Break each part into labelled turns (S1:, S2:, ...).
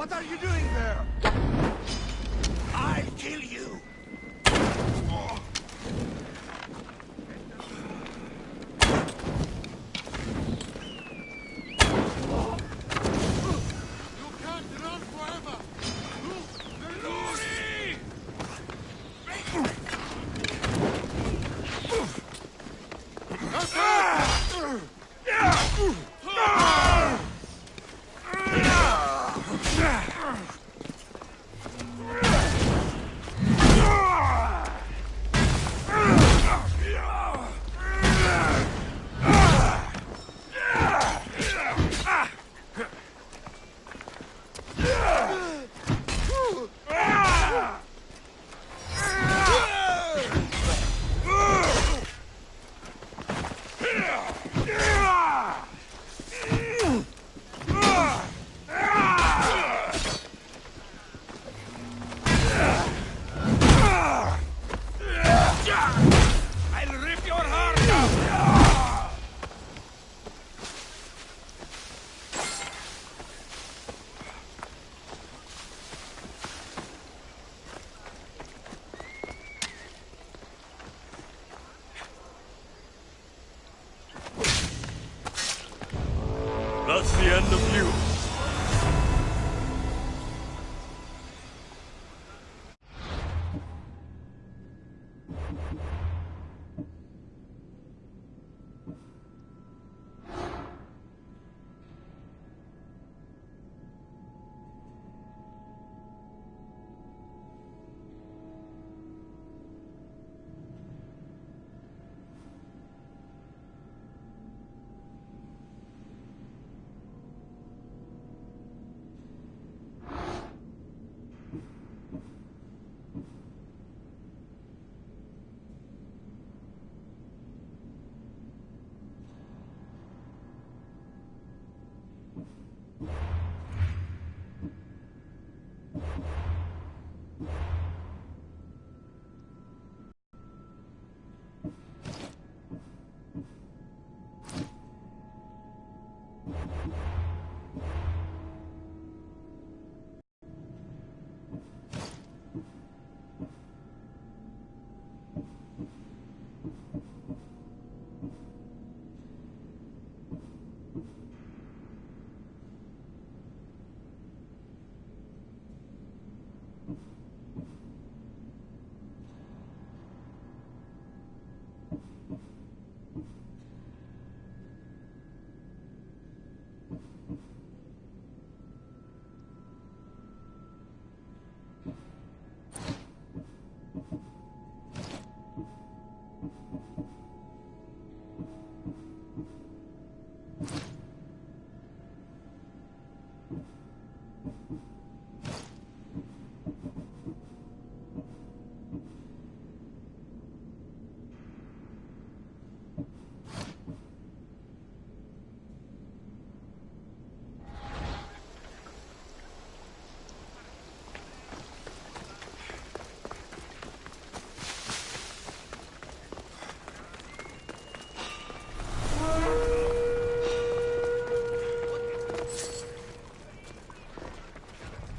S1: What are you doing there? I'll kill you!
S2: That's the end of you.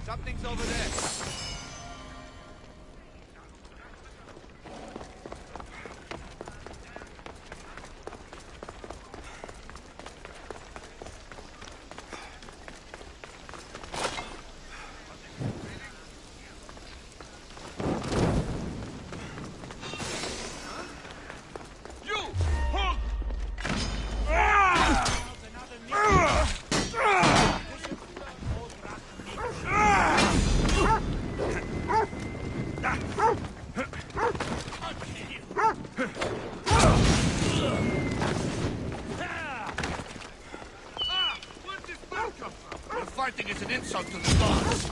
S1: Something's over there. Fighting is an insult to the gods.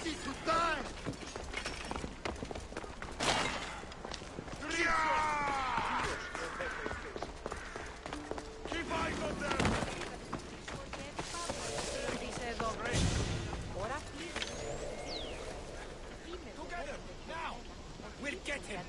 S1: ready to die! Keep eyes on them! Together, now! We'll get him!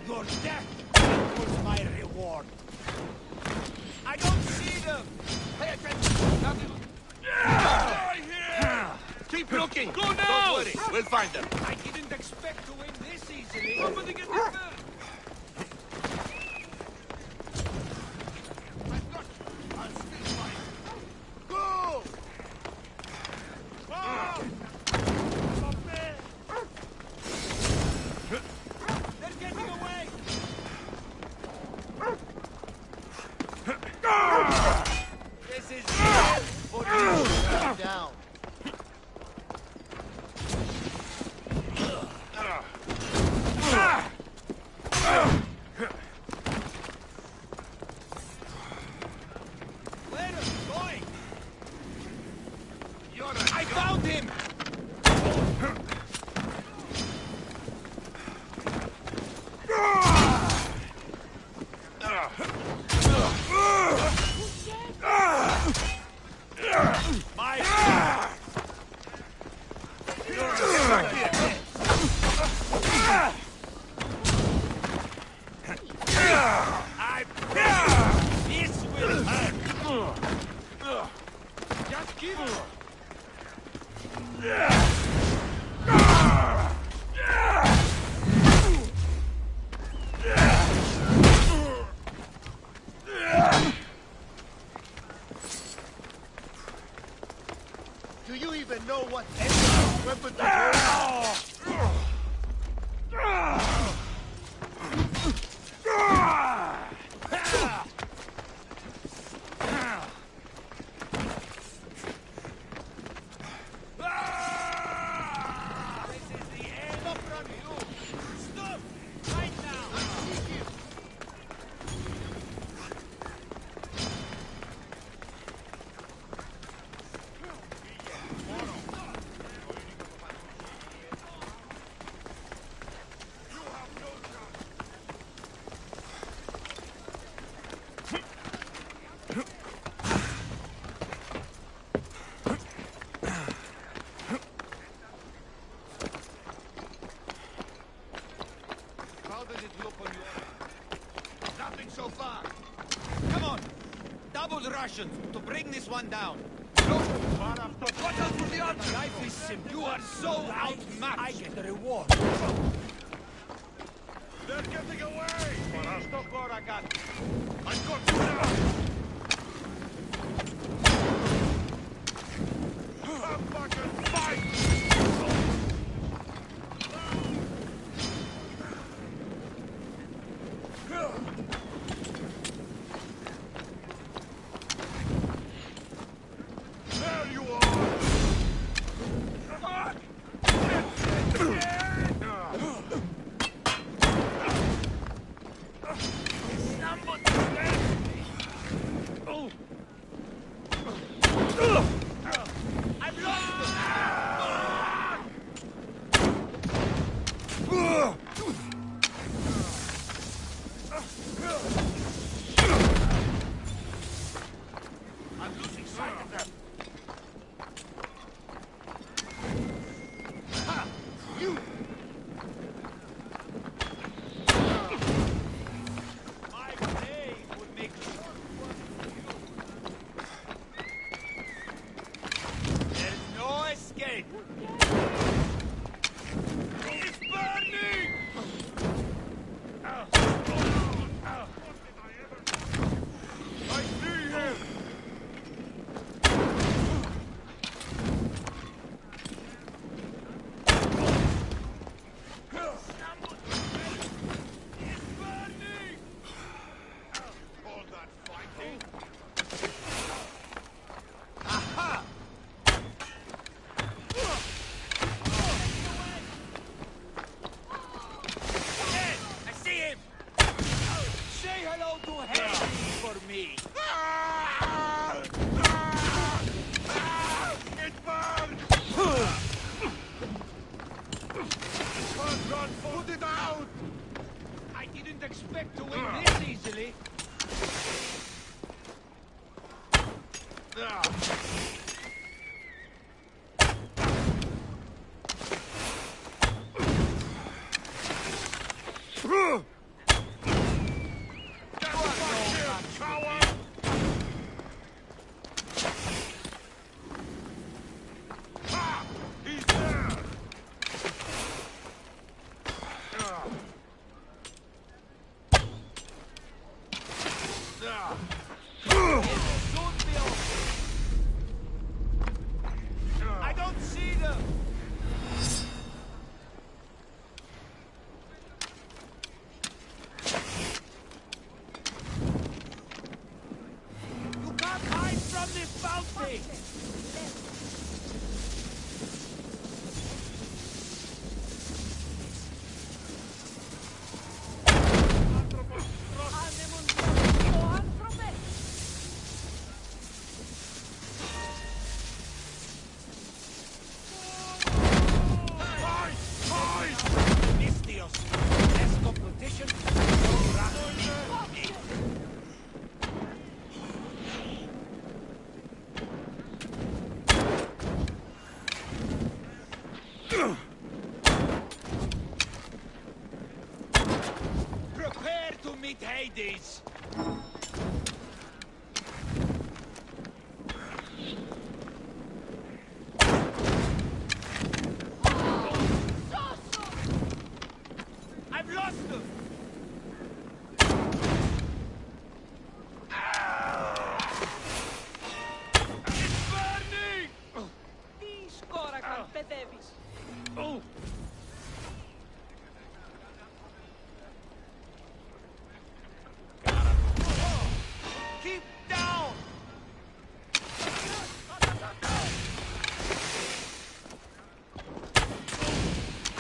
S1: Your death was my reward. I don't see them. Pay attention. Nothing. Die here. Keep looking. Go now. Don't worry. We'll find them. I didn't expect to win this easily. Somebody get the gun. I've got you. I'll still fight. Go. Ah! They're getting away. This is it for you. Down. Where are you going? I found him. This will hurt. Just keep it. Do you even know what weapon to hold? How does it look on your... Nothing so far. Come on. Double Russians to bring this one down. Look. Watch out for the other. Life is simple. You are so outmatched. I get the reward. They're getting away. I got you now. Come back and fight. There you are! expect to win this easily. I don't see them! You can't hide from this bounty! Less competition, no rush. Prepare to meet Hades! I've lost them! It's burning!
S3: Τι σκόρα καρπετεύεις.
S1: Oh! Keep down!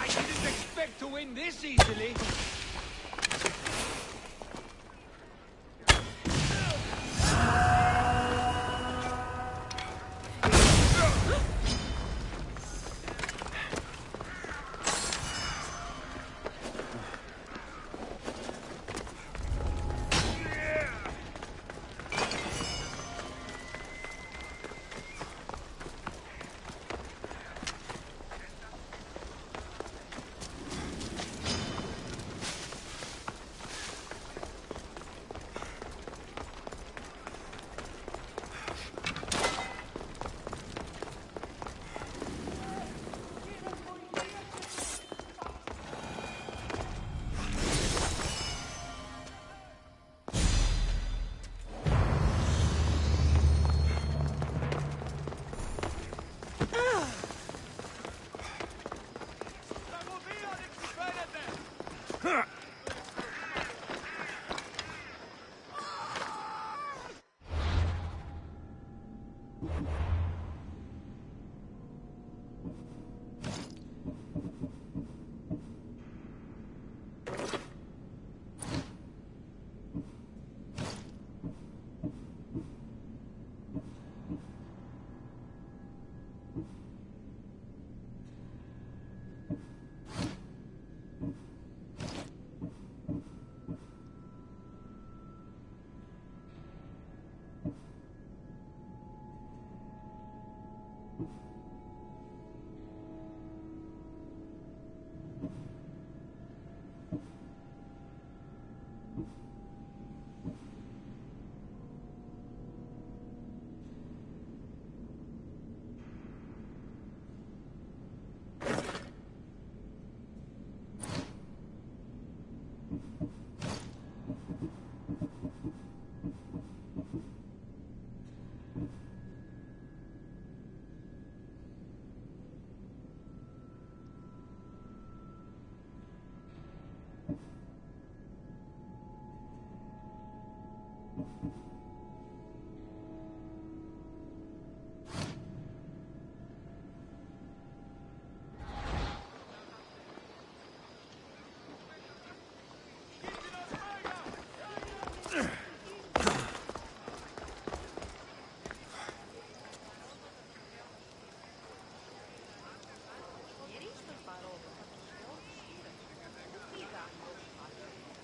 S1: I didn't expect to win this easily.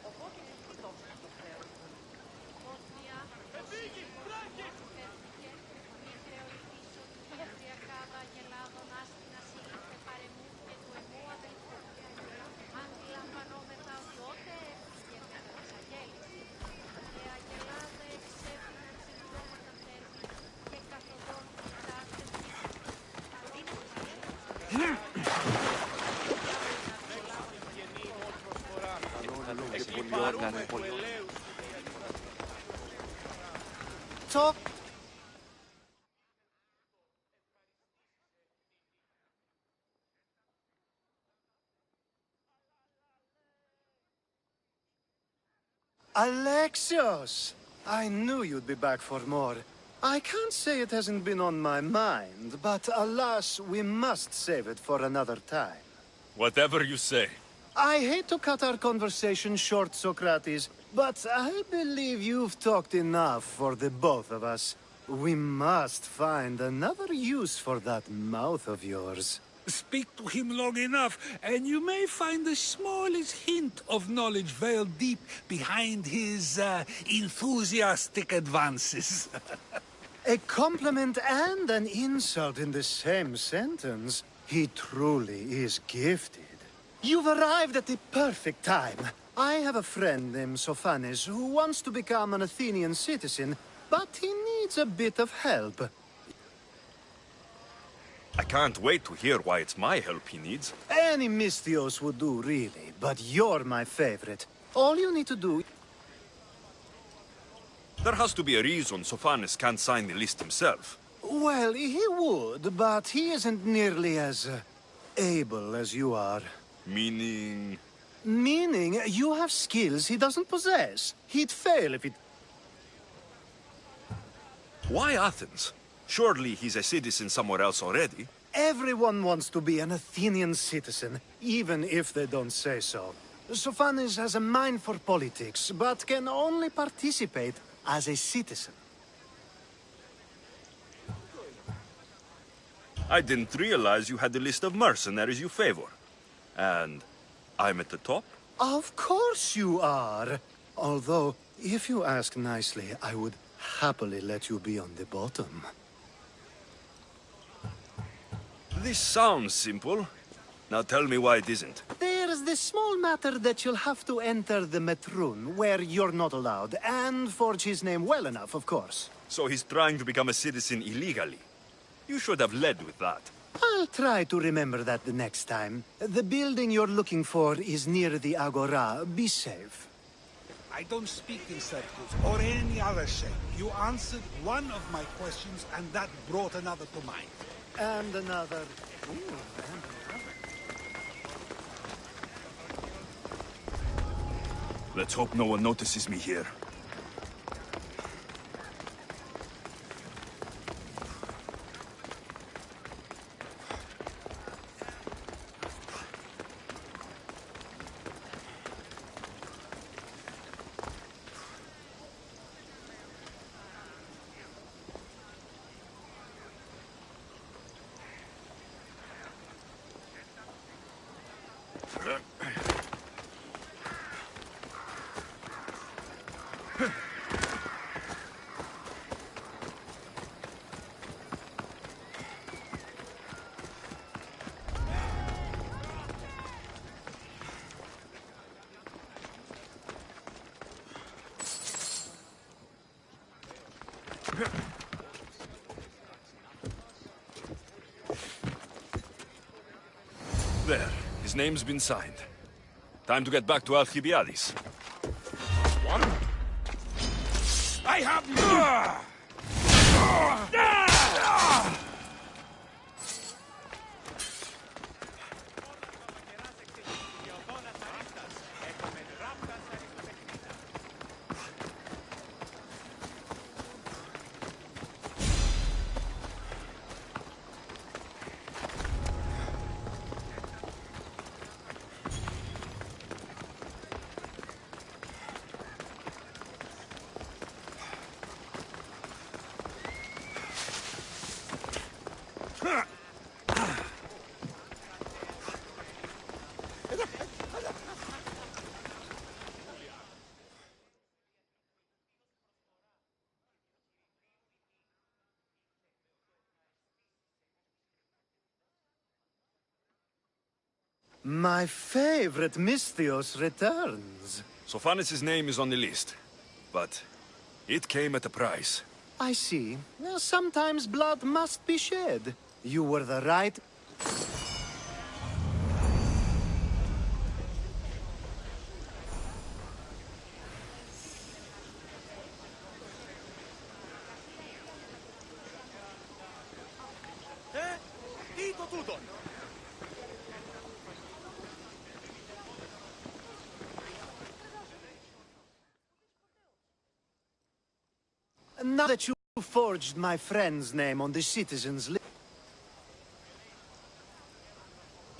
S3: Οπότε
S4: coglione, coglione.
S5: Talk. Alexios! I knew you'd be back for more. I can't say it hasn't been on my mind, but alas, we must save it for another time.
S2: Whatever you say.
S5: I hate to cut our conversation short, Socrates, but I believe you've talked enough for the both of us. We must find another use for that mouth of yours.
S6: Speak to him long enough, and you may find the smallest hint of knowledge veiled deep behind his enthusiastic advances.
S5: A compliment and an insult in the same sentence. He truly is gifted. You've arrived at the perfect time. I have a friend named Sophanes who wants to become an Athenian citizen, but he needs a bit of help.
S2: I can't wait to hear why it's my help he needs.
S5: Any Misthios would do, really, but you're my favorite. All you need to do...
S2: There has to be a reason Sophanes can't sign the list himself.
S5: Well, he would, but he isn't nearly as able as you are.
S2: Meaning...
S5: Meaning, you have skills he doesn't possess. He'd fail if it...
S2: Why Athens? Surely he's a citizen somewhere else already.
S5: Everyone wants to be an Athenian citizen, even if they don't say so. Sophanes has a mind for politics, but can only participate as a citizen.
S2: I didn't realize you had the list of mercenaries you favor. And I'm at the top?
S5: Of course you are. Although, if you ask nicely, I would happily let you be on the bottom.
S2: This sounds simple. Now tell me why it isn't.
S5: There's the small matter that you'll have to enter the Metroon, where you're not allowed, and forge his name well enough, of course.
S2: So he's trying to become a citizen illegally. You should have led with that.
S5: I'll try to remember that the next time. The building you're looking for is near the Agora. Be safe.
S6: I don't speak in circles or any other shape. You answered one of my questions, and that brought another to mind.
S5: And another. Ooh, and another.
S2: Let's hope no one notices me here. There. His name's been signed. Time to get back to Alcibiades.
S6: What? I have...
S5: My favorite Misthios returns.
S2: Sophanes' name is on the list, but it came at a price.
S5: I see. Now, sometimes blood must be shed. You were the right... Now that you forged my friend's name on the citizens list...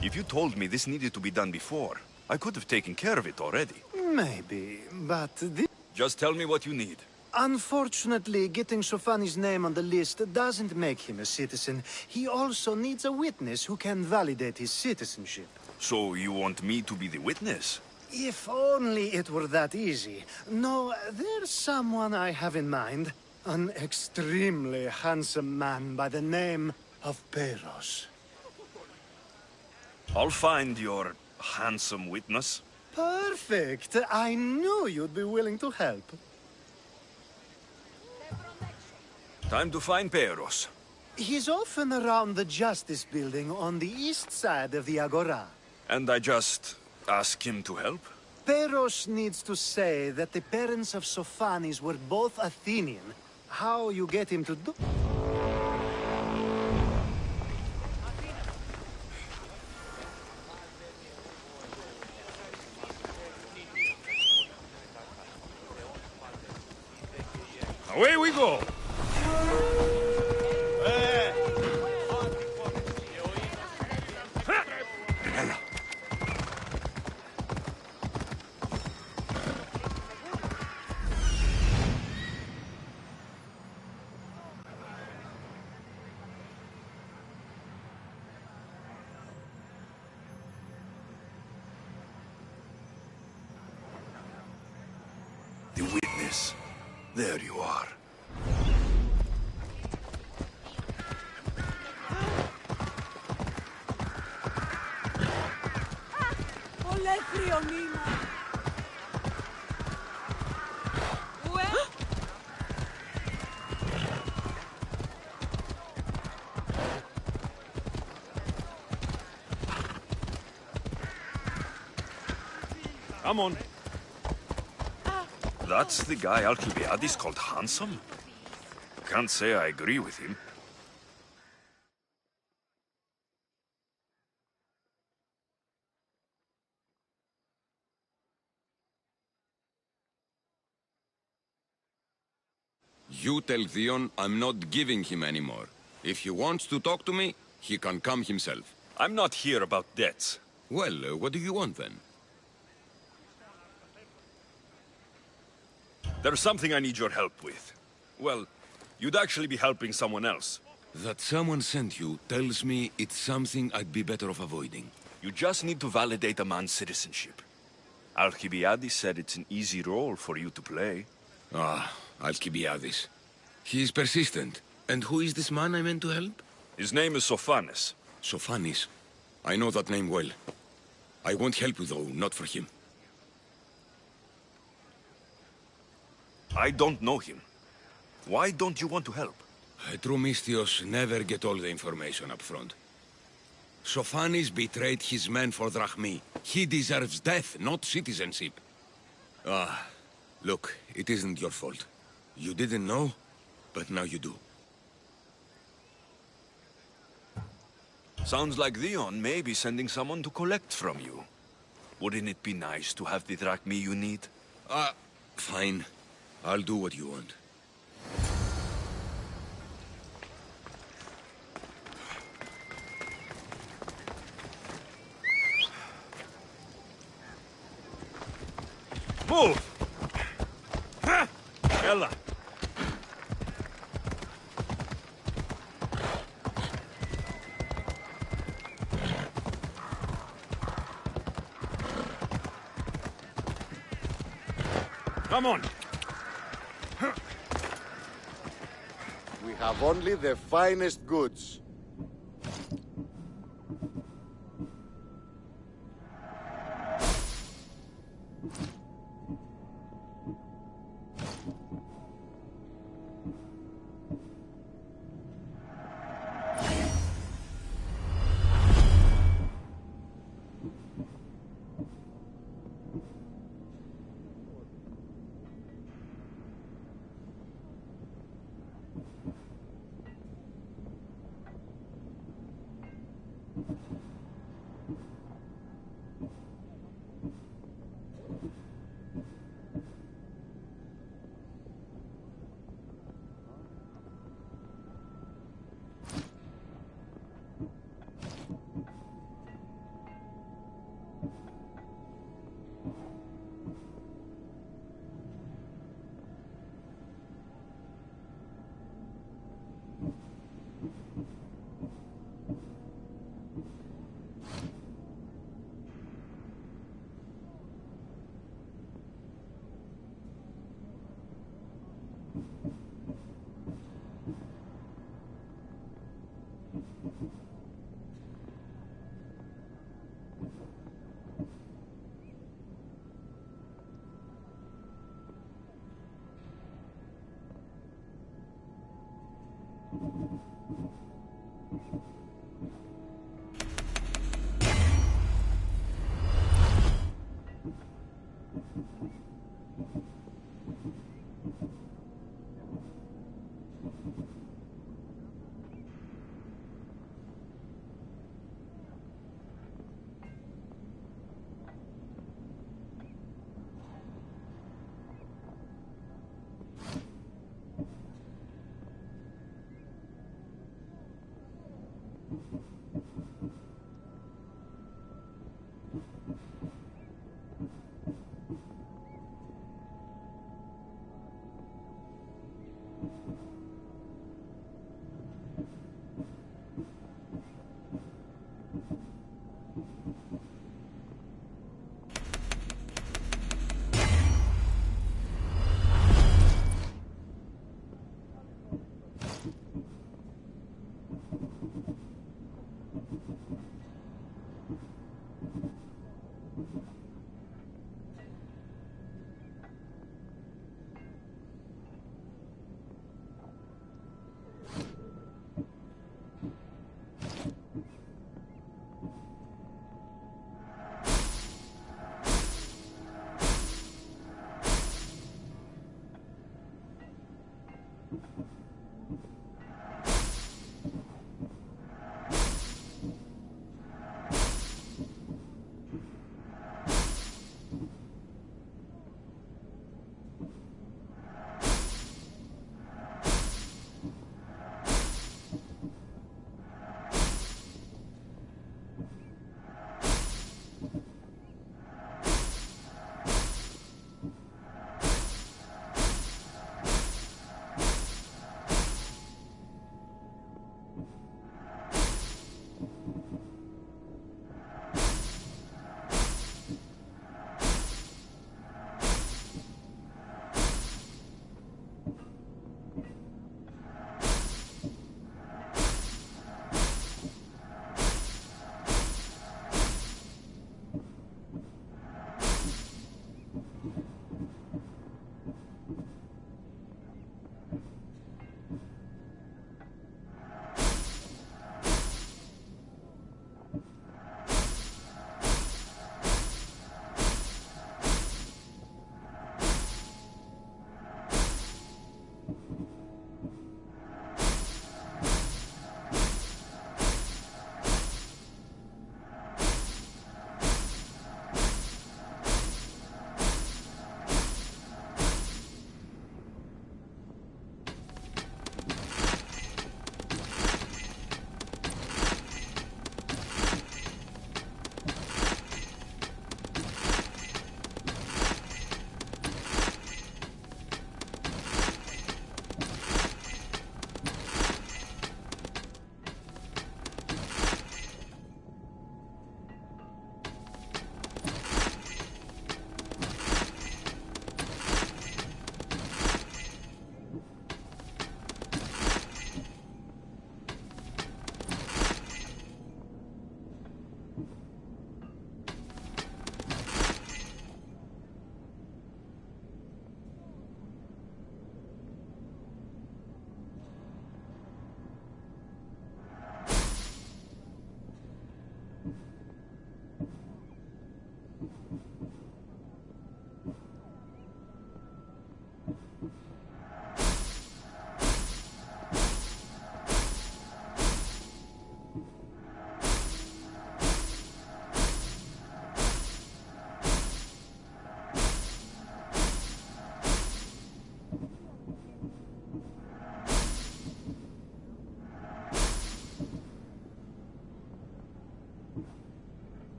S2: If you told me this needed to be done before, I could have taken care of it already.
S5: Maybe, but this...
S2: Just tell me what you need.
S5: Unfortunately, getting Sofani's name on the list doesn't make him a citizen. He also needs a witness who can validate his citizenship.
S2: So you want me to be the witness?
S5: If only it were that easy. No, there's someone I have in mind. An extremely handsome man by the name of Peros.
S2: I'll find your handsome witness.
S5: Perfect. I knew you'd be willing to help.
S2: Time to find Peros.
S5: He's often around the Justice Building on the east side of the Agora.
S2: And I just ask him to help?
S5: Peros needs to say that the parents of Sophanis were both Athenian. How you get him to do...
S2: Away we go! The witness. There you are.
S3: Ολέθριο νήμα. Ουε.
S2: Come on. That's the guy Alcibiades called handsome? Can't say I agree with him.
S4: You tell Theon I'm not giving him anymore. If he wants to talk to me, he can come himself.
S2: I'm not here about debts.
S4: Well, what do you want then?
S2: There's something I need your help with. Well, you'd actually be helping someone else.
S4: That someone sent you tells me it's something I'd be better off avoiding.
S2: You just need to validate a man's citizenship. Alcibiades said it's an easy role for you to play.
S4: Ah, Alcibiades. He is persistent. And who is this man I meant to help?
S2: His name is Sophanis.
S4: Sophanis. I know that name well. I won't help you though, not for him.
S2: I don't know him. Why don't you want to help?
S4: True Mystios never get all the information up front. Sophanis betrayed his men for Drachmi. He deserves death, not citizenship. Ah, look, it isn't your fault. You didn't know, but now you do.
S2: Sounds like Theon may be sending someone to collect from you. Wouldn't it be nice to have the drachmi you need?
S4: Fine. I'll do what you want.
S2: Move! Ella! Come on!
S7: We have only the finest goods.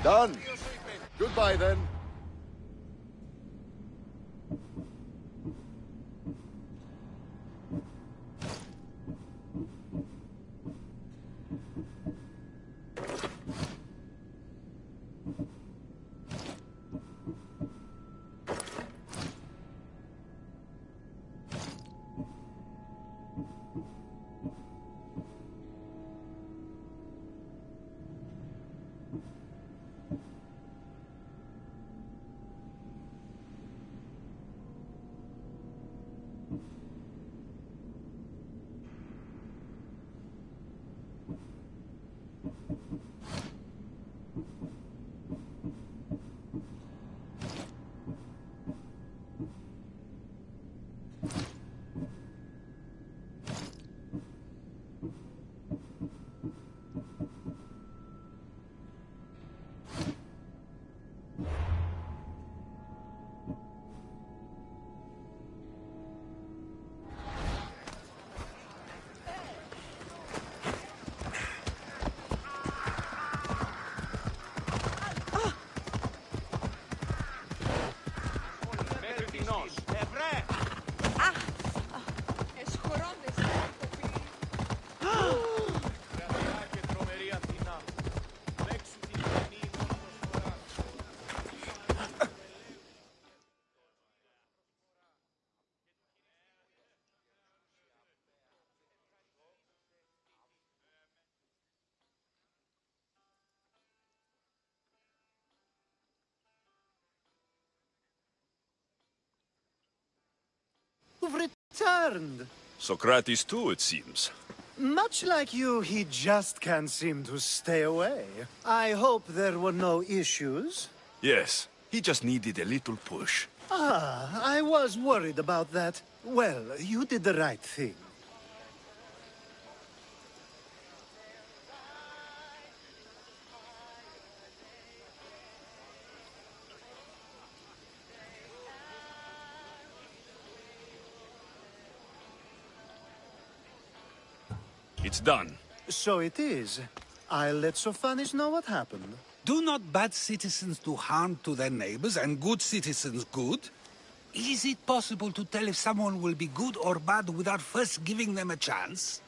S7: Done. Goodbye, then.
S5: You've returned.
S2: Socrates too, it seems.
S5: Much like you, he just can't seem to stay away. I hope there were no issues.
S2: Yes, he just needed a little push.
S5: Ah, I was worried about that. Well, you did the right thing.
S2: It's done.
S5: So it is. I'll let Sophanis know what happened.
S6: Do not bad citizens do harm to their neighbors and good citizens good? Is it possible to tell if someone will be good or bad without first giving them a chance?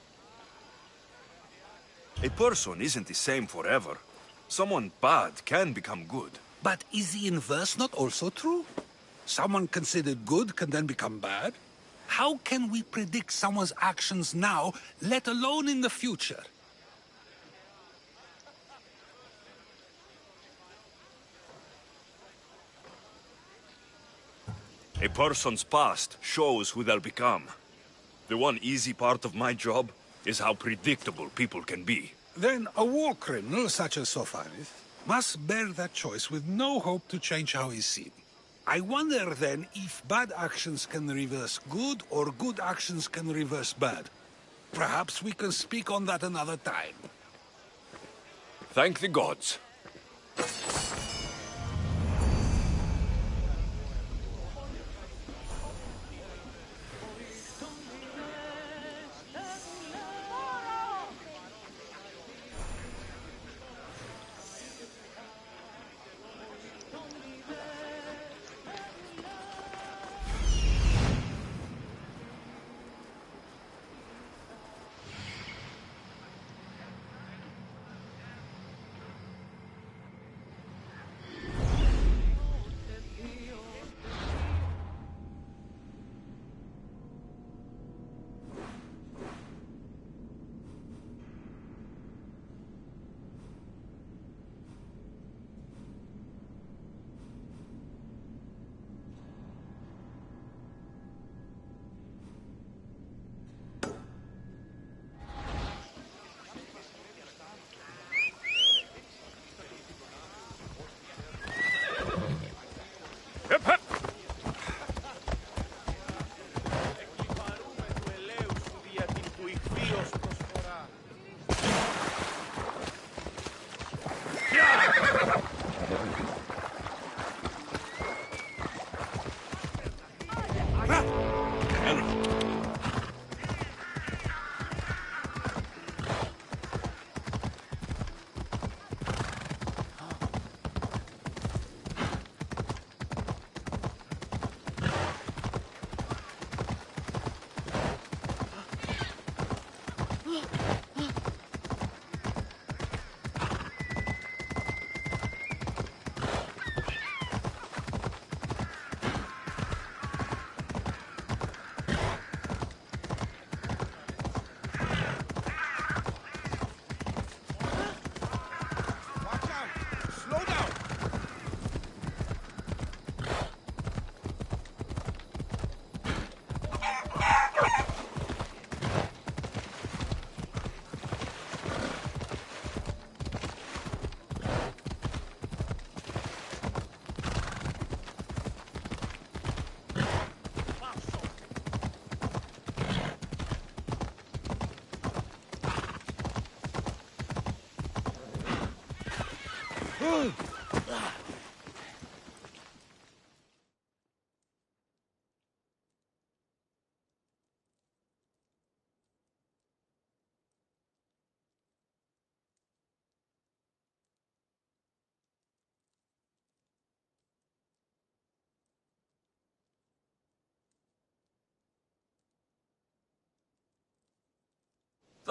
S2: A person isn't the same forever. Someone bad can become good.
S6: But is the inverse not also true? Someone considered good can then become bad? How can we predict someone's actions now, let alone in the future?
S2: A person's past shows who they'll become. The one easy part of my job is how predictable people can be.
S6: Then a war criminal such as Sophanis must bear that choice with no hope to change how he's seen. I wonder then if bad actions can reverse good or good actions can reverse bad. Perhaps we can speak on that another time.
S2: Thank the gods.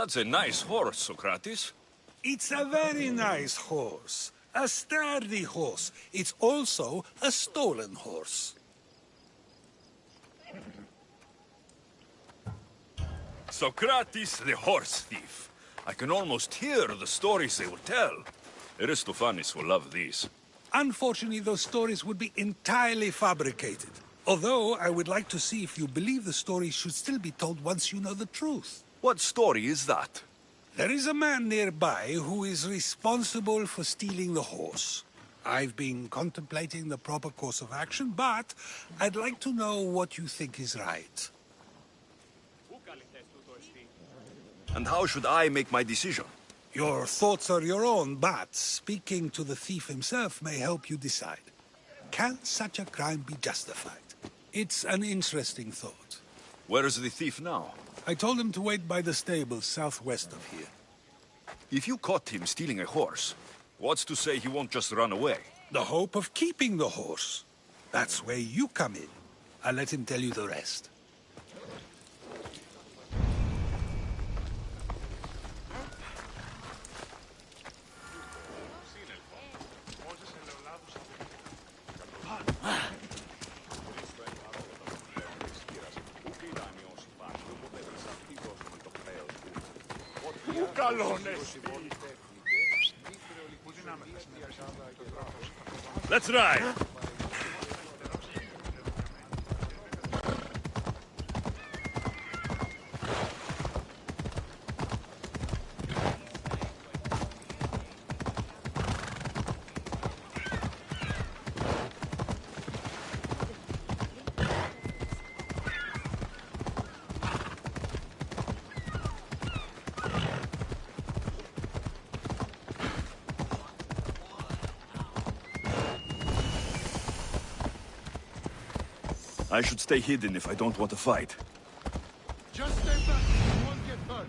S2: That's a nice horse, Socrates.
S6: It's a very nice horse. A sturdy horse. It's also a stolen horse.
S2: Socrates the horse thief. I can almost hear the stories they will tell. Aristophanes will love these.
S6: Unfortunately, those stories would be entirely fabricated. Although, I would like to see if you believe the stories should still be told once you know the truth.
S2: What story is that?
S6: There is a man nearby who is responsible for stealing the horse. I've been contemplating the proper course of action, but I'd like to know what you think is right.
S2: And how should I make my decision?
S6: Your thoughts are your own, but speaking to the thief himself may help you decide. Can such a crime be justified? It's an interesting thought.
S2: Where is the thief now?
S6: I told him to wait by the stables southwest of here.
S2: If you caught him stealing a horse, what's to say he won't just run away?
S6: The hope of keeping the horse. That's where you come in. I'll let him tell you the rest.
S2: Let's ride! I should stay hidden if I don't want to fight.
S7: Just stay back. You won't get hurt.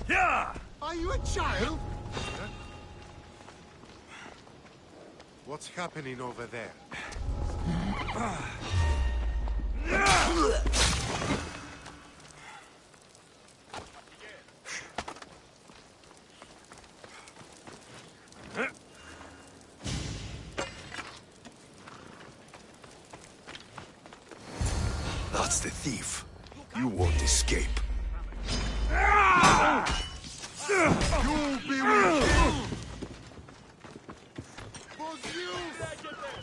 S2: Yeah!
S7: Are you a child? What's happening over there?
S2: That's the thief. You won't escape.
S7: You'll be with him! Was you?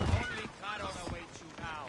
S1: Only Charon awaits you now.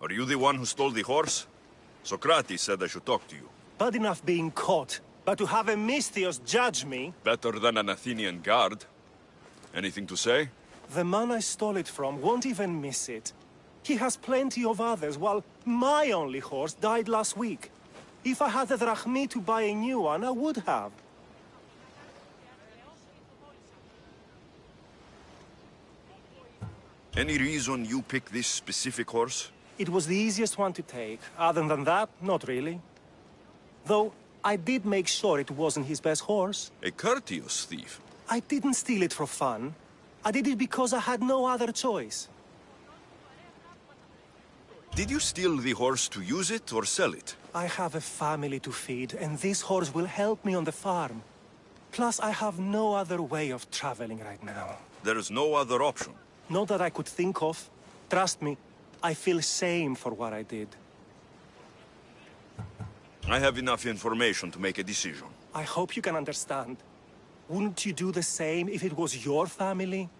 S2: Are you the one who stole the horse? Socrates said I should talk to you.
S8: Bad enough being caught, but to have a Misthios judge me?
S2: Better than an Athenian guard. Anything to say?
S8: The man I stole it from won't even miss it. He has plenty of others, while my only horse died last week. If I had the drachmi to buy a new one, I would have.
S2: Any reason you picked this specific horse?
S8: It was the easiest one to take. Other than that, not really. Though, I did make sure it wasn't his best horse.
S2: A courteous thief.
S8: I didn't steal it for fun. I did it because I had no other choice.
S2: Did you steal the horse to use it or sell it?
S8: I have a family to feed, and this horse will help me on the farm. Plus, I have no other way of traveling right now.
S2: There is no other option.
S8: Not that I could think of. Trust me, I feel shame for what I did.
S2: I have enough information to make a decision.
S8: I hope you can understand. Wouldn't you do the same if it was your family?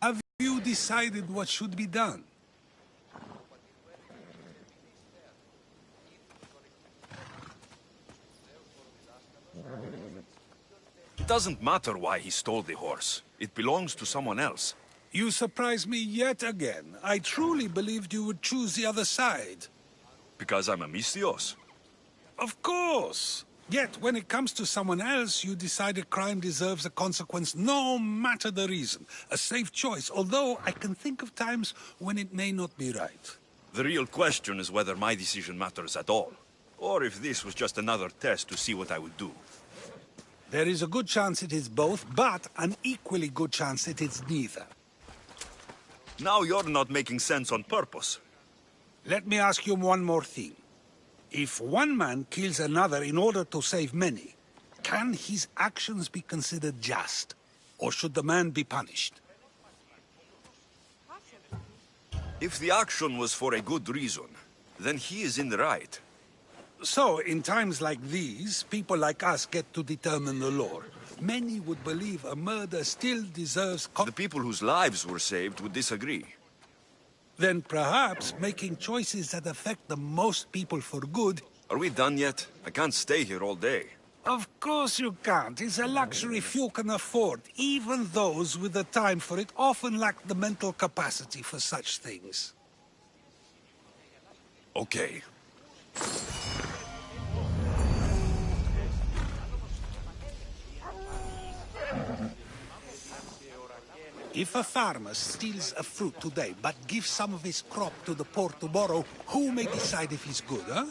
S6: Have you decided what should be done?
S2: It doesn't matter why he stole the horse. It belongs to someone else.
S6: You surprise me yet again. I truly believed you would choose the other side.
S2: Because I'm a Misthios.
S6: Of course! Yet, when it comes to someone else, you decide a crime deserves a consequence no matter the reason. A safe choice, although I can think of times when it may not be right.
S2: The real question is whether my decision matters at all. Or if this was just another test to see what I would do.
S6: There is a good chance it is both, but an equally good chance it is neither.
S2: Now you're not making sense on purpose.
S6: Let me ask you one more thing. If one man kills another in order to save many, can his actions be considered just? Or should the man be punished?
S2: If the action was for a good reason, then he is in the right.
S6: So, in times like these, people like us get to determine the law. Many would believe a murder still deserves...
S2: The people whose lives were saved would disagree.
S6: Then perhaps making choices that affect the most people for good...
S2: Are we done yet? I can't stay here all day.
S6: Of course you can't. It's a luxury few can afford. Even those with the time for it often lack the mental capacity for such things.
S2: Okay.
S6: If a farmer steals a fruit today, but gives some of his crop to the poor tomorrow, who may decide if he's good, huh?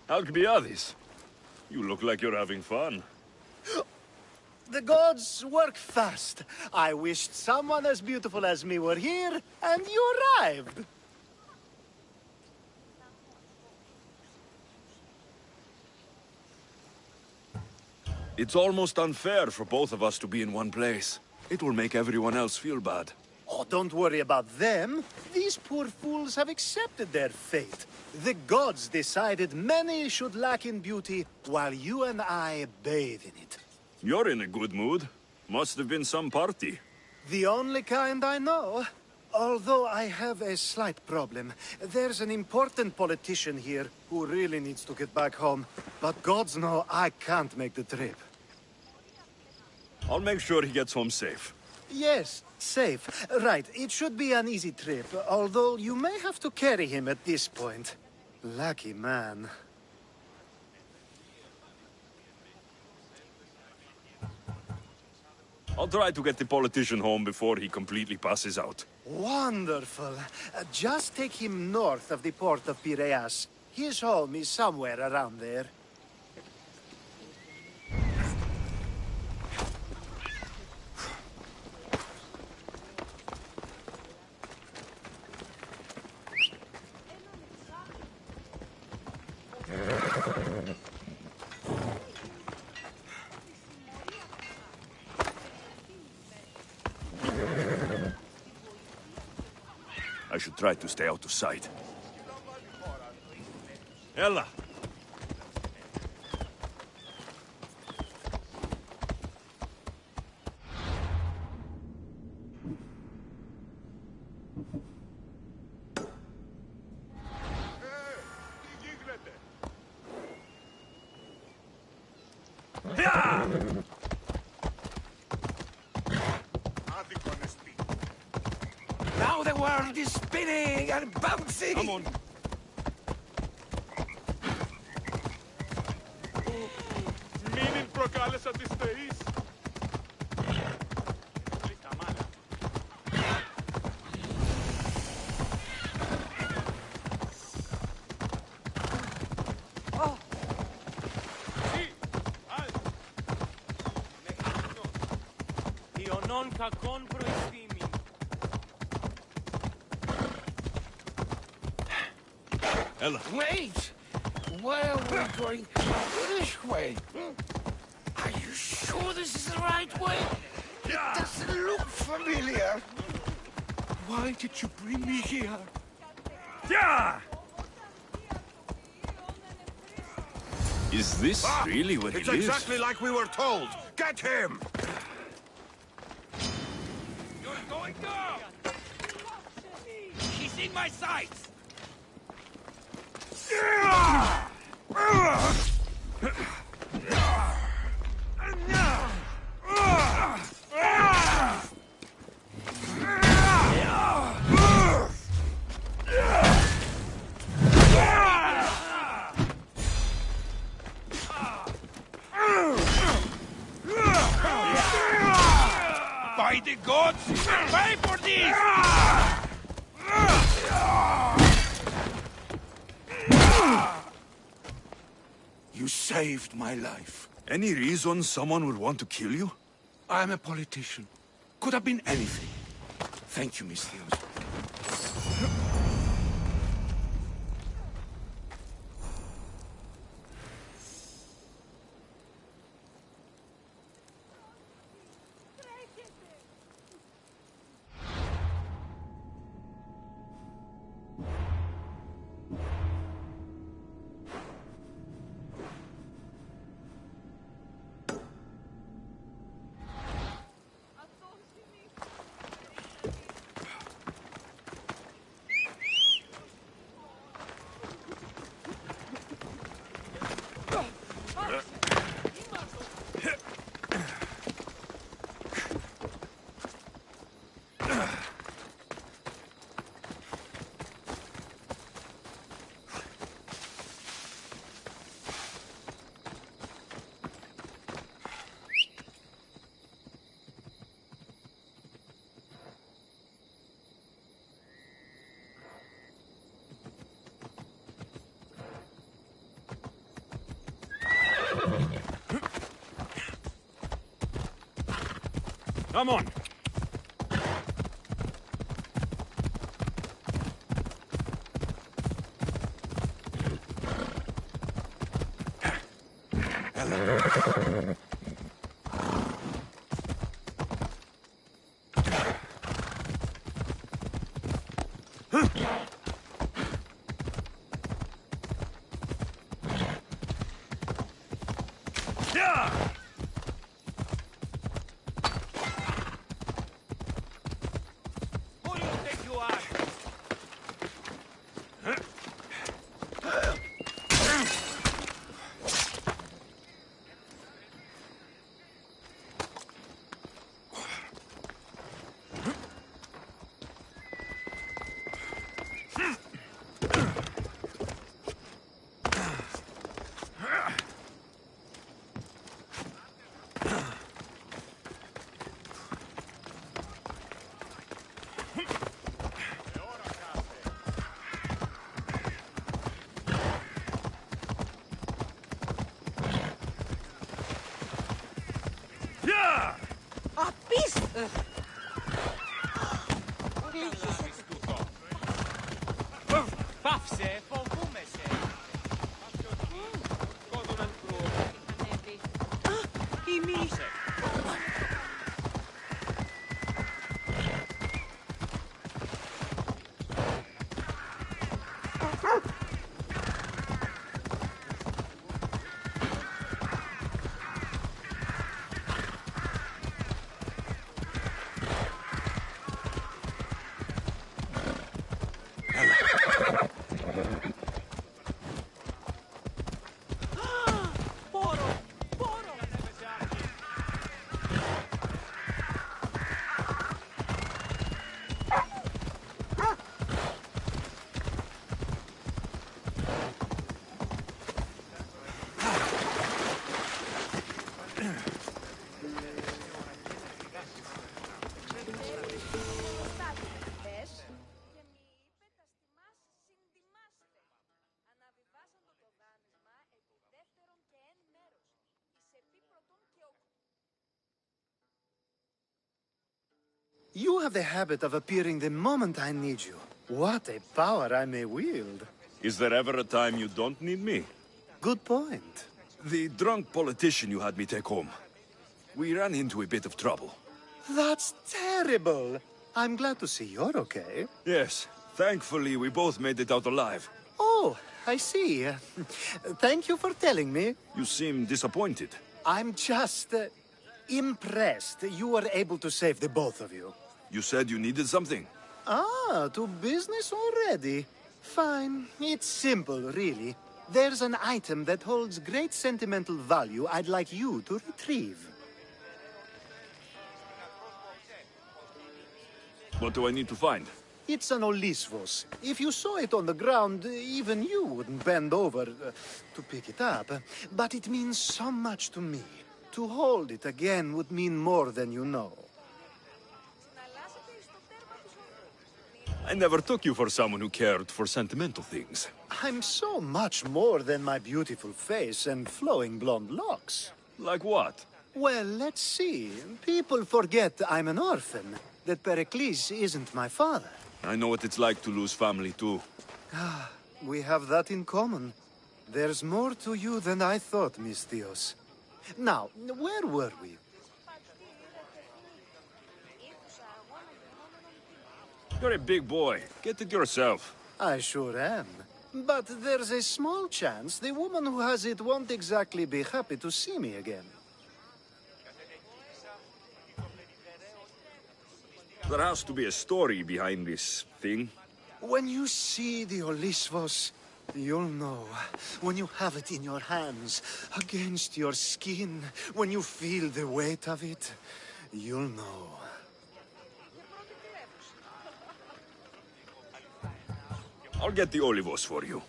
S2: Alcbiades, you look like you're having fun.
S5: The gods work fast. I wished someone as beautiful as me were here, and you arrived.
S2: It's almost unfair for both of us to be in one place. It will make everyone else feel bad.
S5: Oh, don't worry about them. These poor fools have accepted their fate. The gods decided many should lack in beauty, while you and I bathe in it.
S2: You're in a good mood. Must have been some party.
S5: The only kind I know. Although I have a slight problem. There's an important politician here who really needs to get back home. But gods know I can't make the trip.
S2: I'll make sure he gets home safe.
S5: Yes, safe. Right, it should be an easy trip, although you may have to carry him at this point. Lucky man.
S2: I'll try to get the politician home before he completely passes out.
S5: Wonderful. Just take him north of the port of Piraeus. His home is somewhere around there.
S2: I should try to stay out of sight. Ella!
S1: Now the world is spinning and bouncing!
S2: Come on!
S1: Μην προκάλεσα τις θεείς!
S8: Ιωνών κακών προεστήμην.
S2: Ella!
S1: Wait! Why are we going this way? Are you sure this is the right way? It doesn't look familiar. Why did you bring me here?
S2: Yeah! Is this really where he
S7: It's
S2: lives?
S7: exactly like we were told. Get him!
S1: You're going down! He's in my sights! By the gods, pay for this! You saved my life.
S2: Any reason someone would want to kill you?
S1: I'm a politician. Could have been anything. Thank you, Mistios.
S2: Come on!
S1: Who do you think you are? Πάυσε, φοβούμαι σε.
S3: Ημί.
S5: You have the habit of appearing the moment I need you. What a power I may wield.
S2: Is there ever a time you don't need me?
S5: Good point.
S2: The drunk politician you had me take home. We ran into a bit of trouble.
S5: That's terrible. I'm glad to see you're okay.
S2: Yes, thankfully we both made it out alive.
S5: Oh, I see. Thank you for telling me.
S2: You seem disappointed.
S5: I'm just impressed you were able to save the both of you.
S2: You said you needed something.
S5: Ah, to business already. Fine. It's simple, really. There's an item that holds great sentimental value I'd like you to retrieve.
S2: What do I need to find?
S5: It's an Olisvos. If you saw it on the ground, even you wouldn't bend over to pick it up. But it means so much to me. To hold it again would mean more than you know.
S2: I never took you for someone who cared for sentimental things.
S5: I'm so much more than my beautiful face and flowing blonde locks.
S2: Like what?
S5: Well, let's see. People forget I'm an orphan, that Pericles isn't my father.
S2: I know what it's like to lose family too.
S5: We have that in common. There's more to you than I thought, Miss Theos. Now, where were we?
S2: You're a big boy. Get it yourself.
S5: I sure am. But there's a small chance the woman who has it won't exactly be happy to see me again.
S2: There has to be a story behind this thing.
S5: When you see the Olisvos, you'll know. When you have it in your hands, against your skin, when you feel the weight of it, you'll know.
S2: I'll get the olivos for you.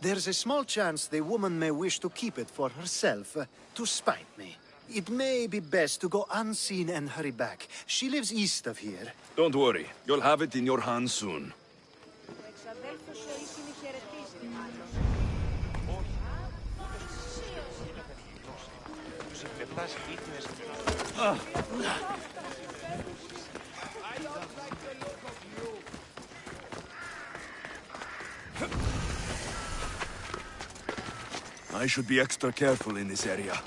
S5: There's a small chance the woman may wish to keep it for herself, to spite me. It may be best to go unseen and hurry back. She lives east of here.
S2: Don't worry. You'll have it in your hands soon. I should be extra careful in this area.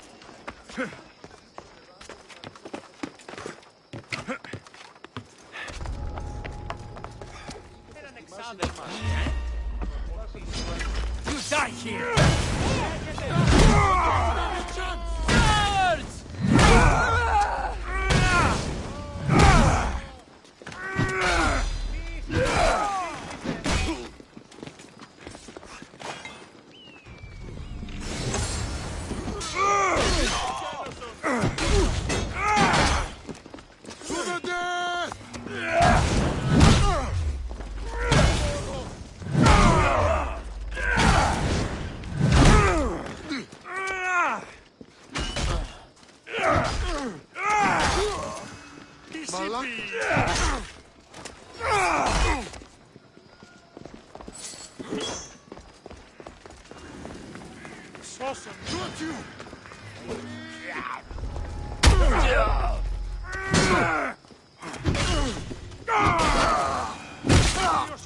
S1: You die here!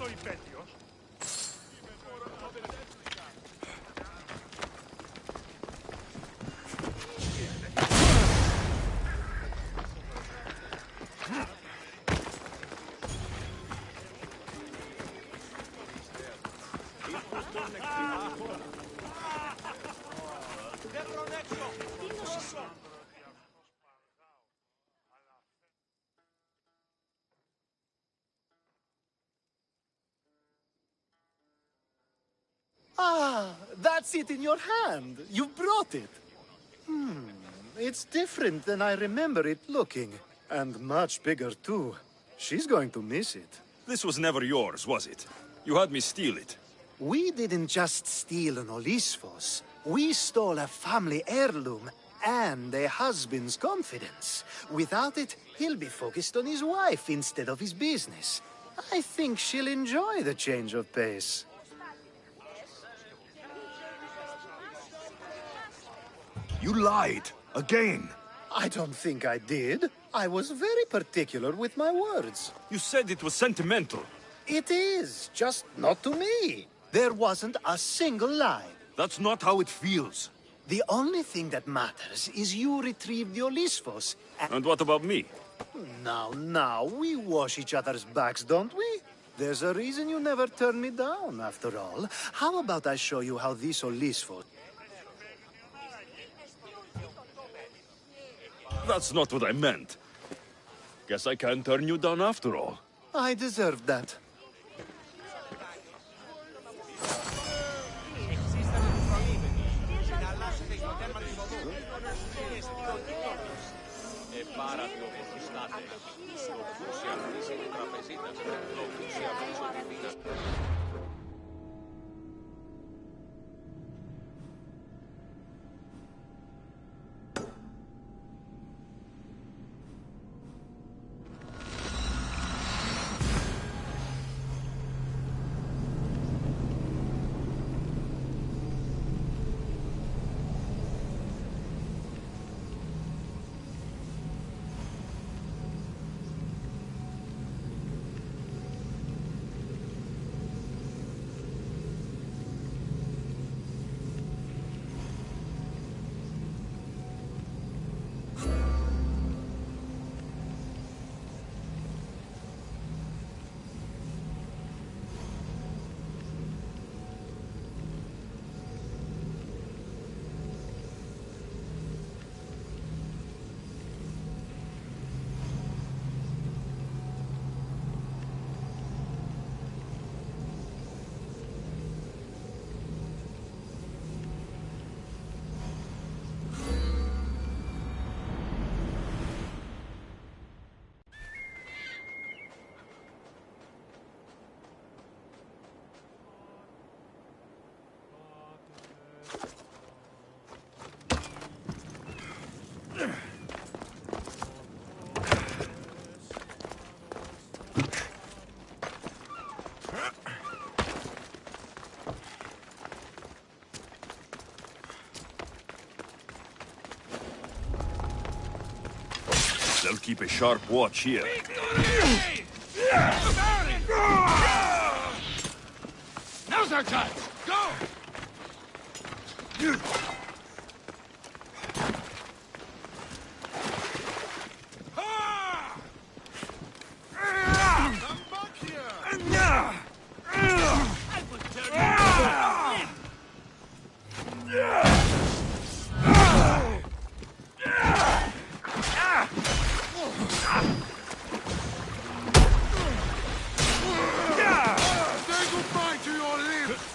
S1: ο υπέτειος.
S5: Ah, that's it in your hand. You brought it. It's different than I remember it looking. And much bigger, too. She's going to miss it.
S2: This was never yours, was it? You had me steal it.
S5: We didn't just steal an Olisfos. We stole a family heirloom and a husband's confidence. Without it, he'll be focused on his wife instead of his business. I think she'll enjoy the change of pace.
S7: You lied. Again.
S5: I don't think I did. I was very particular with my words.
S2: You said it was sentimental.
S5: It is, just not to me. There wasn't a single lie.
S7: That's not how it feels.
S5: The only thing that matters is you retrieved the Olisfos.
S2: And what about me?
S5: Now, we wash each other's backs, don't we? There's a reason you never turned me down, after all. How about I show you how this Olisfos...
S2: That's not what I meant. Guess I can't turn you down after all.
S5: I deserved that.
S2: They'll keep a sharp watch here.
S1: Now's our time! Go! Come back here! Say goodbye to your lips!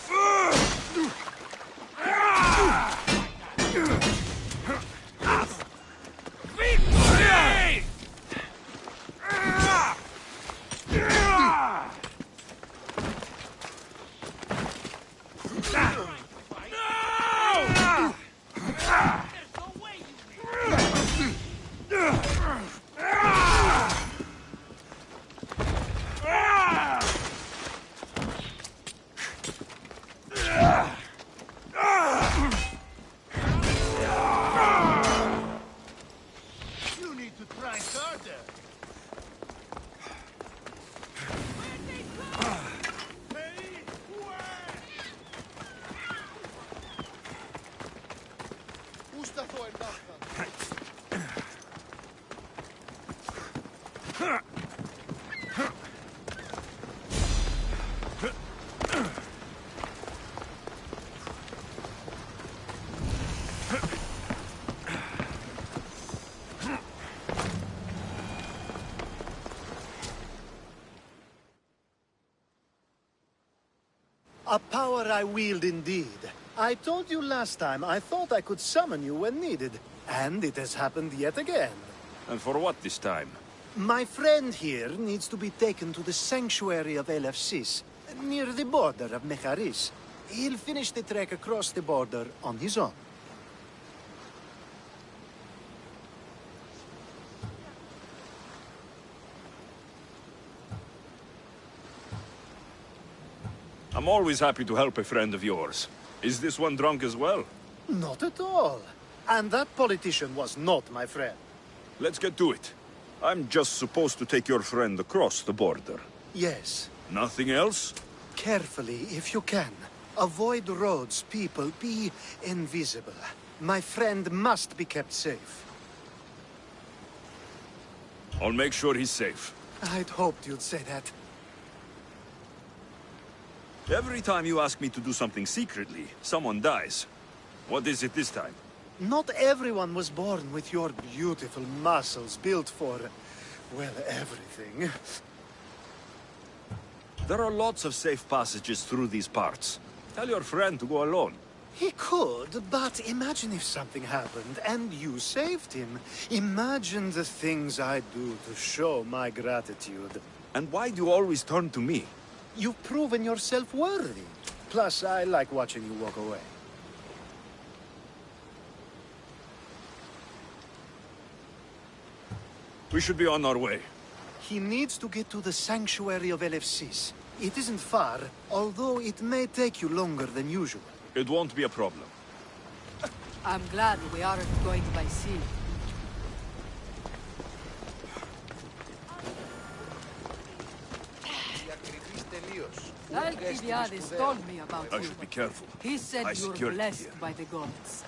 S5: A power I wield indeed. I told you last time I thought I could summon you when needed. And it has happened yet again.
S2: And for what this time?
S5: My friend here needs to be taken to the sanctuary of Elefsis, near the border of Mecharis. He'll finish the trek across the border on his own.
S2: I'm always happy to help a friend of yours. Is this one drunk as well?
S5: Not at all. And that politician was not my friend.
S2: Let's get to it. I'm just supposed to take your friend across the border.
S5: Yes.
S2: Nothing else?
S5: Carefully, if you can. Avoid roads, people. Be invisible. My friend must be kept safe.
S2: I'll make sure he's safe.
S5: I'd hoped you'd say that.
S2: Every time you ask me to do something secretly, someone dies. What is it this time?
S5: Not everyone was born with your beautiful muscles built for, well, everything.
S2: There are lots of safe passages through these parts. Tell your friend to go alone.
S5: He could, but imagine if something happened and you saved him. Imagine the things I'd do to show my gratitude.
S2: And why do you always turn to me?
S5: You've proven yourself worthy. Plus, I like watching you walk away.
S2: We should be on our way.
S5: He needs to get to the sanctuary of Elefsis. It isn't far, although it may take you longer than usual.
S2: It won't be a problem.
S3: I'm glad we aren't going by sea. Alcibiades told me about
S2: I
S3: you.
S2: should be careful.
S3: He said
S2: I
S3: you're
S2: secured it
S3: blessed
S2: here.
S3: by the gods.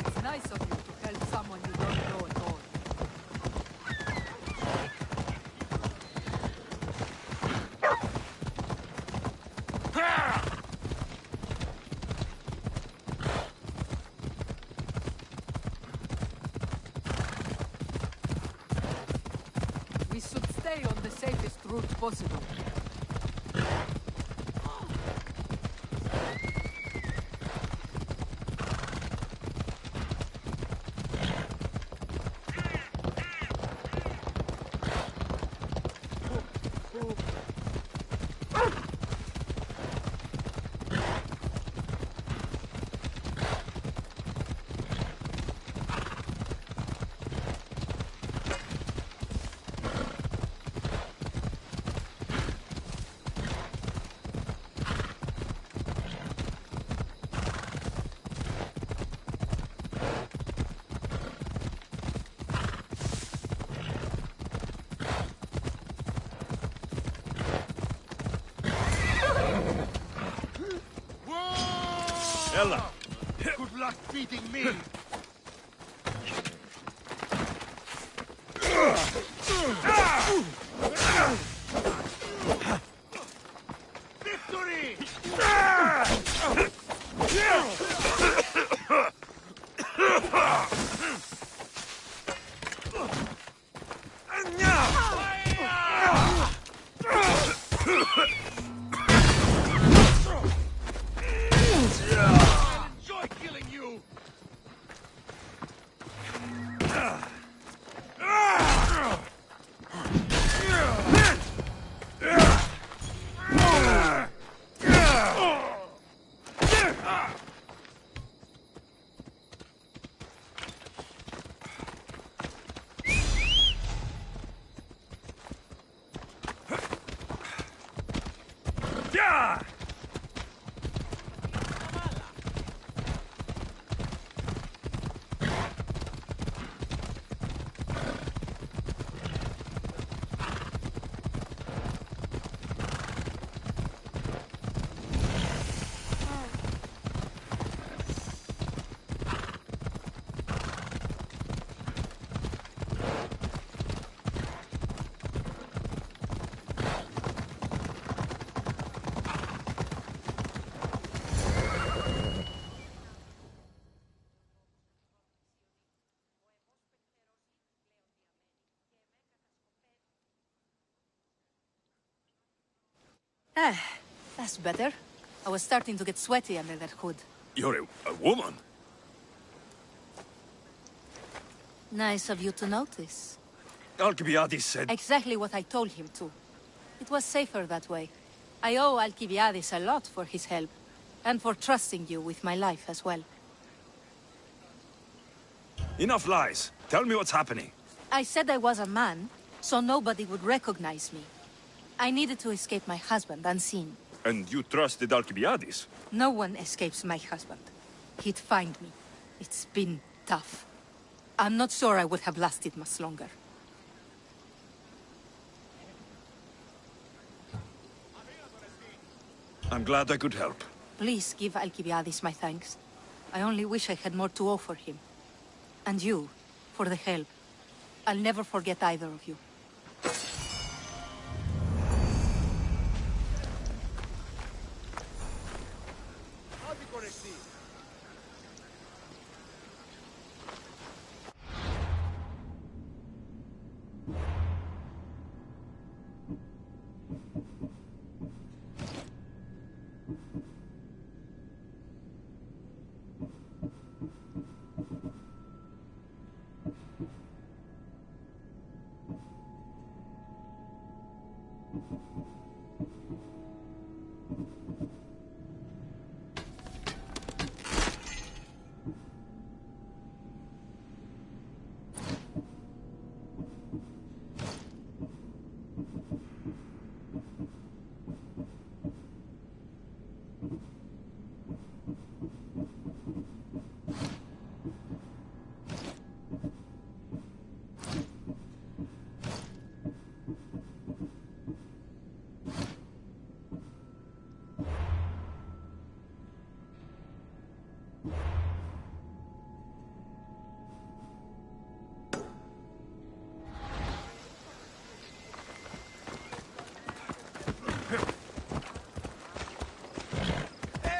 S3: It's nice of you to help someone you don't know at all. We should stay on the safest route possible.
S2: Ella!
S7: Good luck beating me! Victory! I'll enjoy killing you!
S3: Ah, that's better. I was starting to get sweaty under that hood.
S2: You're a woman?
S3: Nice of you to notice.
S2: Alcibiades said...
S3: Exactly what I told him to. It was safer that way. I owe Alcibiades a lot for his help, and for trusting you with my life as well.
S2: Enough lies. Tell me what's happening.
S3: I said I was a man, so nobody would recognize me. I needed to escape my husband unseen.
S2: And you trusted Alcibiades?
S3: No one escapes my husband. He'd find me. It's been tough. I'm not sure I would have lasted much longer.
S2: I'm glad I could help.
S3: Please give Alcibiades my thanks. I only wish I had more to offer him. And you, for the help. I'll never forget either of you.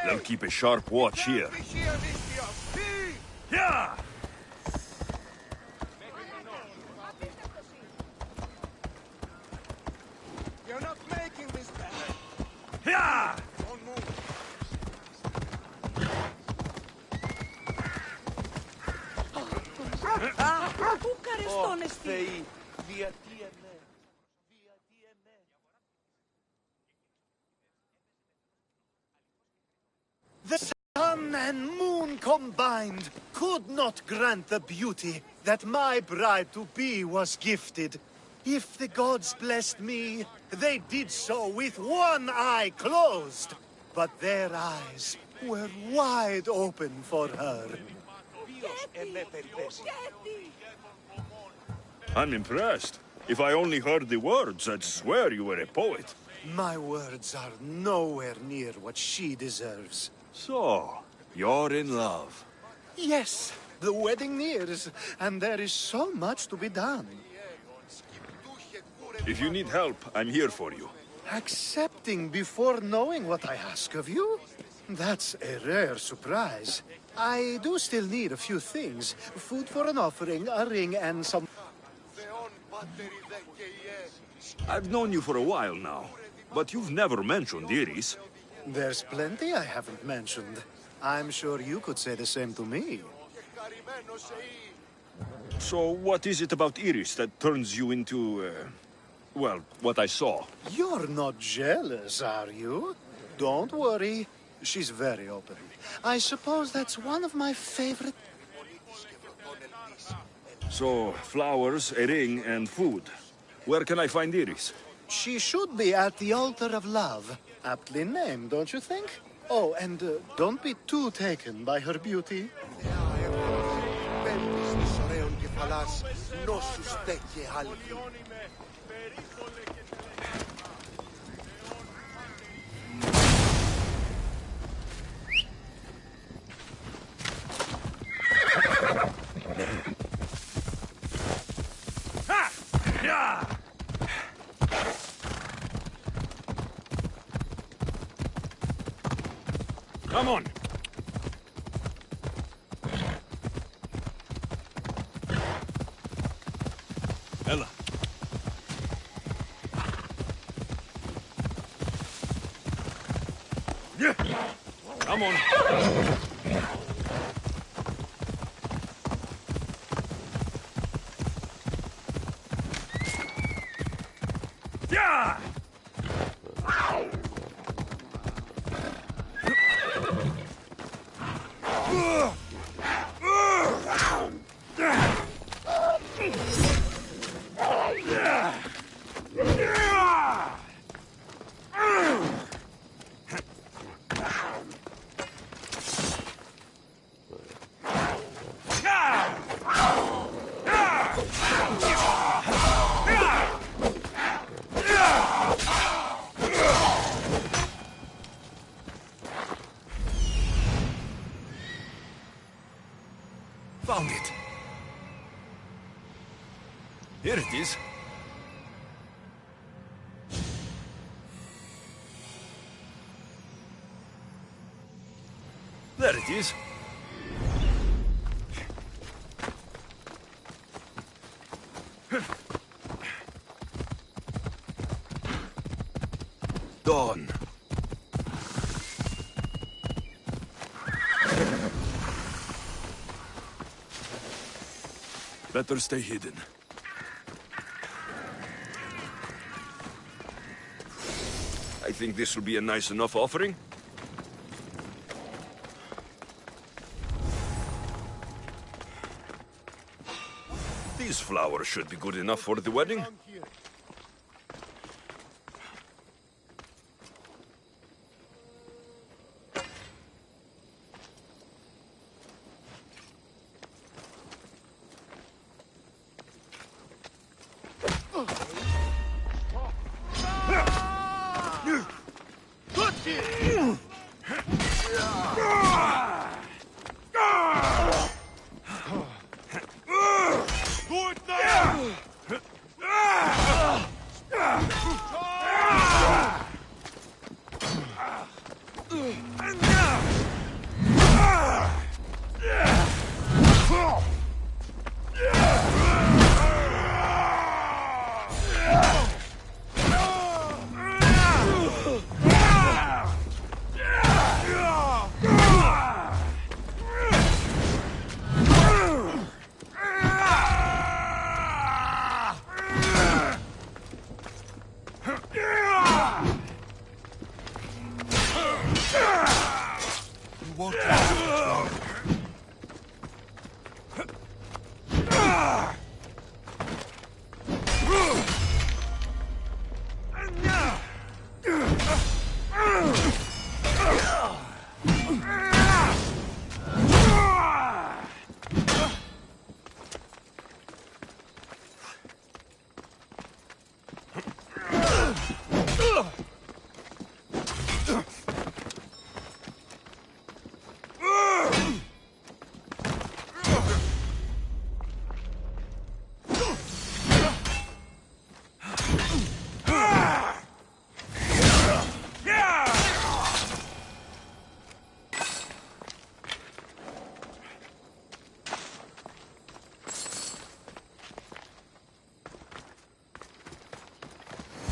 S2: They'll keep a sharp watch here. Yeah!
S1: You're not making this better.
S2: Yeah!
S1: Don't move.
S3: Πού καρεστώνεσαι?
S1: Θεοί, γιατί εμέ.
S5: The sun and moon combined could not grant the beauty that my bride-to-be was gifted. If the gods blessed me, they did so with one eye closed. But their eyes were wide open for her.
S2: I'm impressed. If I only heard the words, I'd swear you were a poet.
S5: My words are nowhere near what she deserves.
S2: So, you're in love.
S5: Yes, the wedding nears, and there is so much to be done.
S2: If you need help, I'm here for you.
S5: Accepting before knowing what I ask of you? That's a rare surprise. I do still need a few things. Food for an offering, a ring, and some...
S2: I've known you for a while now, but you've never mentioned Iris.
S5: There's plenty I haven't mentioned. I'm sure you could say the same to me.
S2: So what is it about Iris that turns you into, well, what I saw?
S5: You're not jealous, are you? Don't worry. She's very open. I suppose that's one of my favorite...
S2: So, flowers, a ring, and food. Where can I find Iris?
S5: She should be at the altar of love. Aptly named, don't you think? Oh, and don't be too taken by her beauty.
S2: Come on! Ella. Come on.
S1: Yeah!
S2: Found it. Here it is. There it is. Done. Better stay hidden. I think this will be a nice enough offering. These flowers should be good enough for the wedding.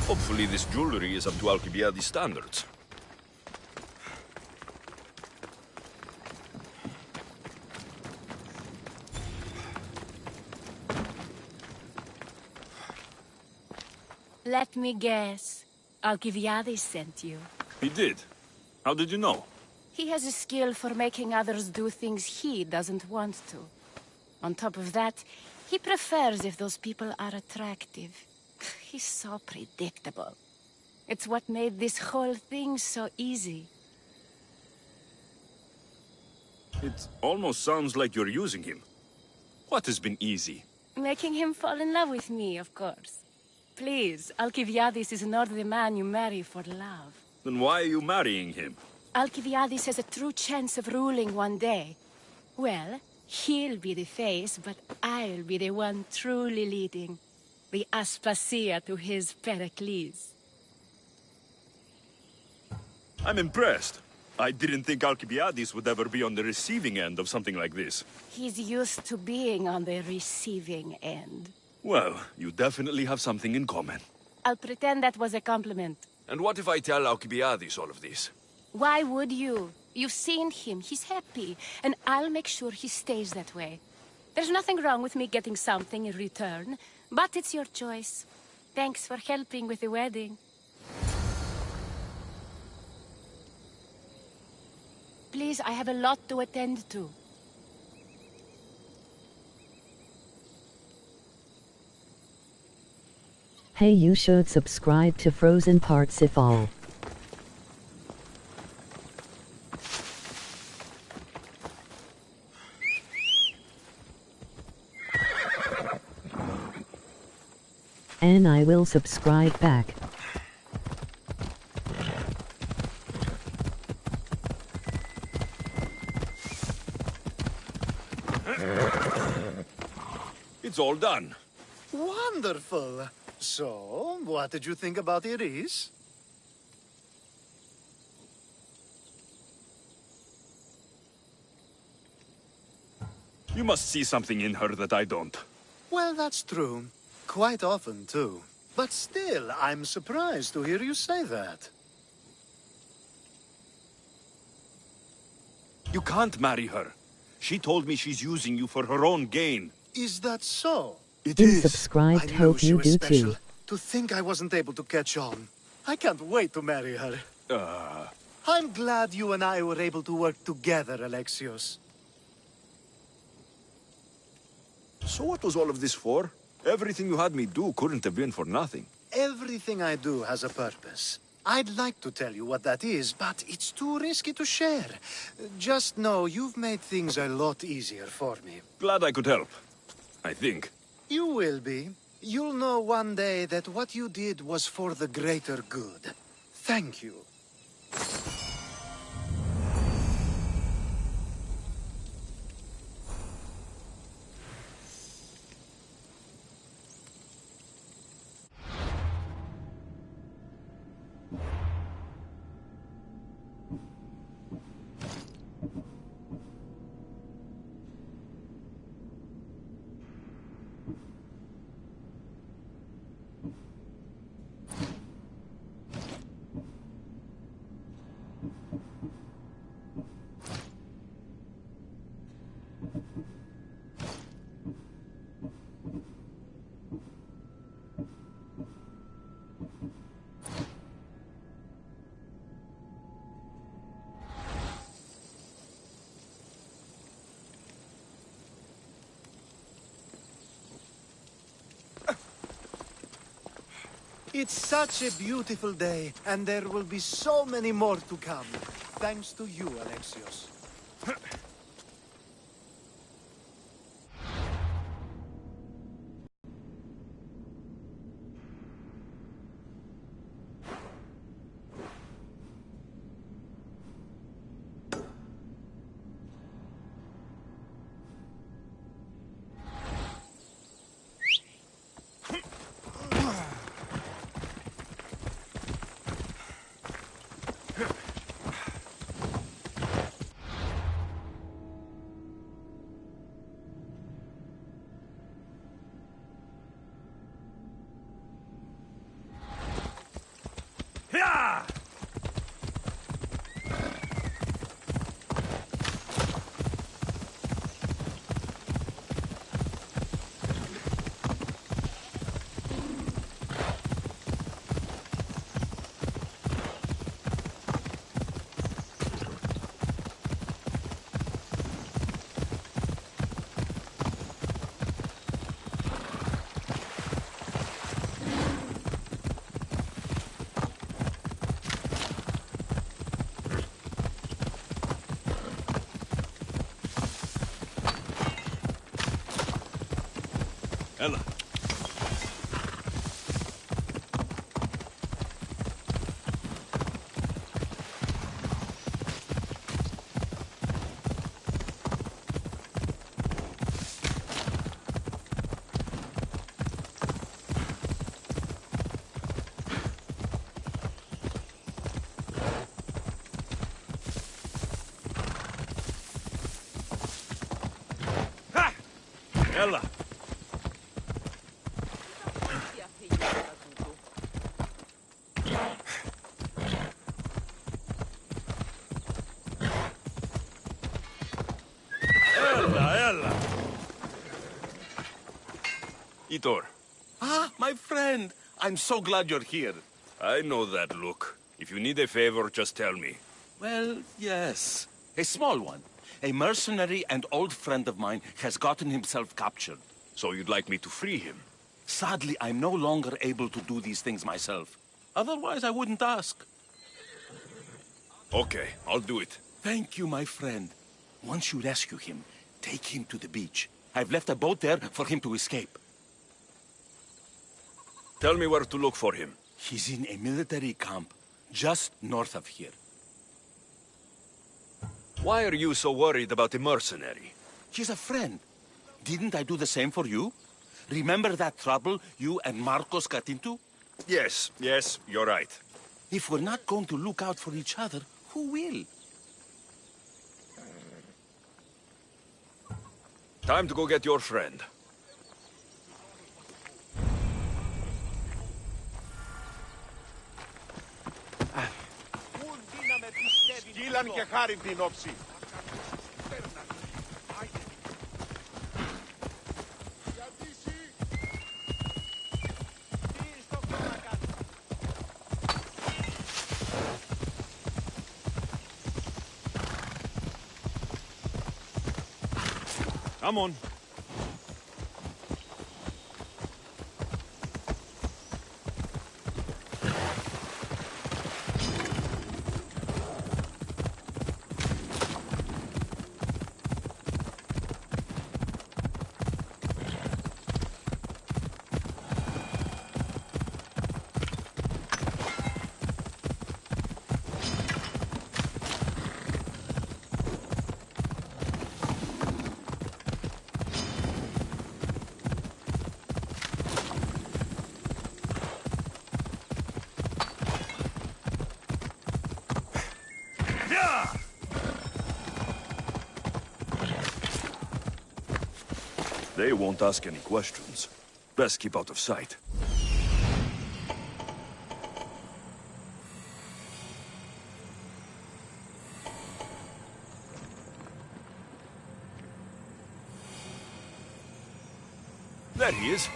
S2: Hopefully this jewelry is up to Alcibiades standards.
S9: Let me guess. Alcibiades sent you.
S2: He did. How did you know?
S9: He has a skill for making others do things he doesn't want to. On top of that, he prefers if those people are attractive. He's so predictable. It's what made this whole thing so easy.
S2: It almost sounds like you're using him. What has been easy?
S9: Making him fall in love with me, of course. Please, Alcibiades is not the man you marry for love.
S2: Then why are you marrying him?
S9: Alcibiades has a true chance of ruling one day. Well, he'll be the face, but I'll be the one truly leading. The Aspasia to his Pericles.
S2: I'm impressed. I didn't think Alcibiades would ever be on the receiving end of something like this.
S9: He's used to being on the receiving end.
S2: Well, you definitely have something in common.
S9: I'll pretend that was a compliment.
S2: And what if I tell Alcibiades all of this?
S9: Why would you? You've seen him. He's happy. And I'll make sure he stays that way. There's nothing wrong with me getting something in return, but it's your choice. Thanks for helping with the wedding. Please, I have a lot to attend to.
S10: Hey, you should subscribe to Frozen Parsifal. And I will subscribe back.
S2: It's all done.
S5: Wonderful. So, what did you think about Iris?
S2: You must see something in her that I don't.
S5: Well, that's true. Quite often, too. But still, I'm surprised to hear you say that.
S2: You can't marry her. She told me she's using you for her own gain.
S5: Is that so?
S2: It
S10: You
S2: is.
S10: subscribed,
S5: I knew
S10: hope
S5: she
S10: you
S5: was
S10: do
S5: special.
S10: too.
S5: To think I wasn't able to catch on. I can't wait to marry her. I'm glad you and I were able to work together, Alexios.
S2: So what was all of this for? Everything you had me do couldn't have been for nothing.
S5: Everything I do has a purpose. I'd like to tell you what that is, but it's too risky to share. Just know you've made things a lot easier for me.
S2: Glad I could help. I think.
S5: You will be. You'll know one day that what you did was for the greater good. Thank you. It's such a beautiful day, and there will be so many more to come. Thanks to you, Alexios.
S2: Ella. Ha! Ella. Inquisitor.
S1: Ah, my friend. I'm so glad you're here.
S2: I know that look. If you need a favor, just tell me.
S1: Well, yes. A small one. A mercenary and old friend of mine has gotten himself captured.
S2: So you'd like me to free him?
S1: Sadly, I'm no longer able to do these things myself. Otherwise, I wouldn't ask.
S2: Okay, I'll do it.
S1: Thank you, my friend. Once you rescue him, take him to the beach. I've left a boat there for him to escape.
S2: Tell me where to look for him.
S1: He's in a military camp just north of here.
S2: Why are you so worried about the mercenary?
S1: He's a friend. Didn't I do the same for you? Remember that trouble you and Marcos got into?
S2: Yes, you're right.
S1: If we're not going to look out for each other, who will?
S2: Time to go get your friend.
S7: Στείλαν και χάρη την όψη.
S2: Come on. They won't ask any questions. Best keep out of sight. There he is.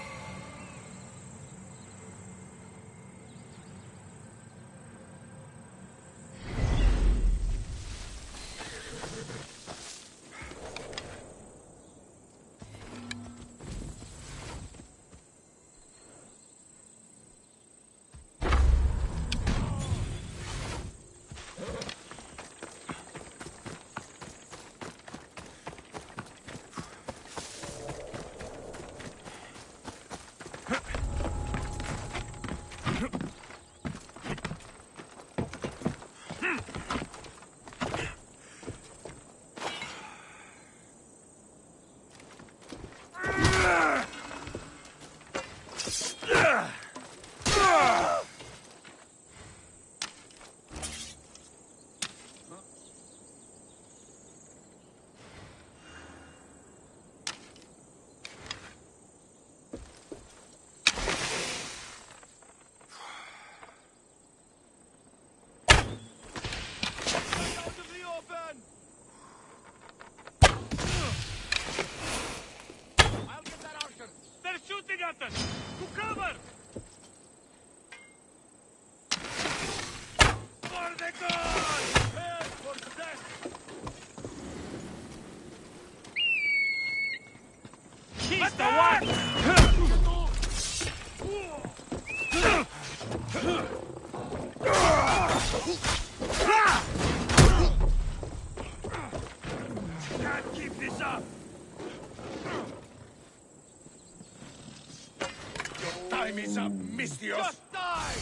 S7: Time is up, Mistios! Just die!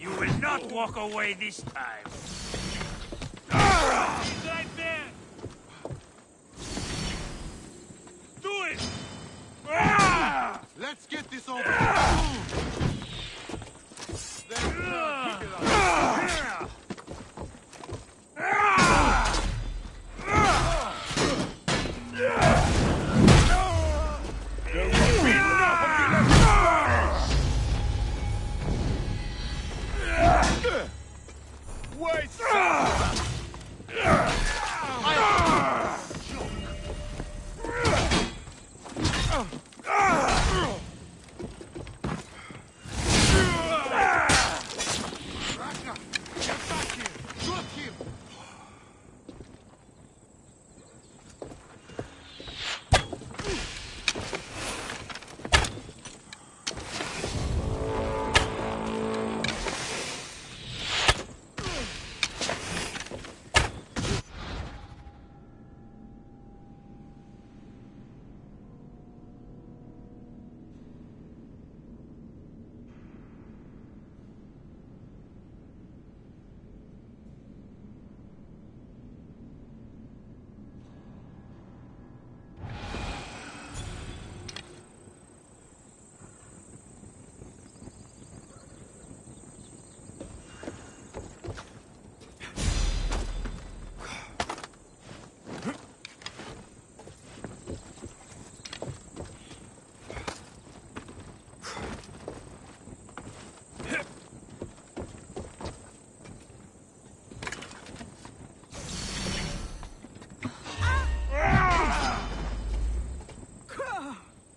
S11: You will not walk away this time. He's right there! Do it!
S7: Let's get this over! Then pick it up.
S1: Wait,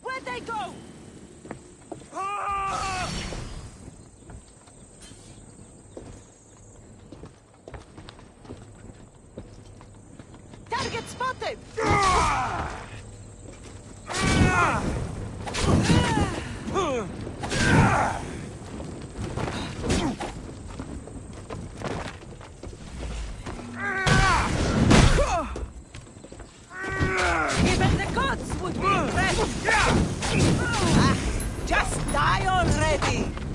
S9: Where'd they go? Target spotted! Even the gods would be impressed! Just die already!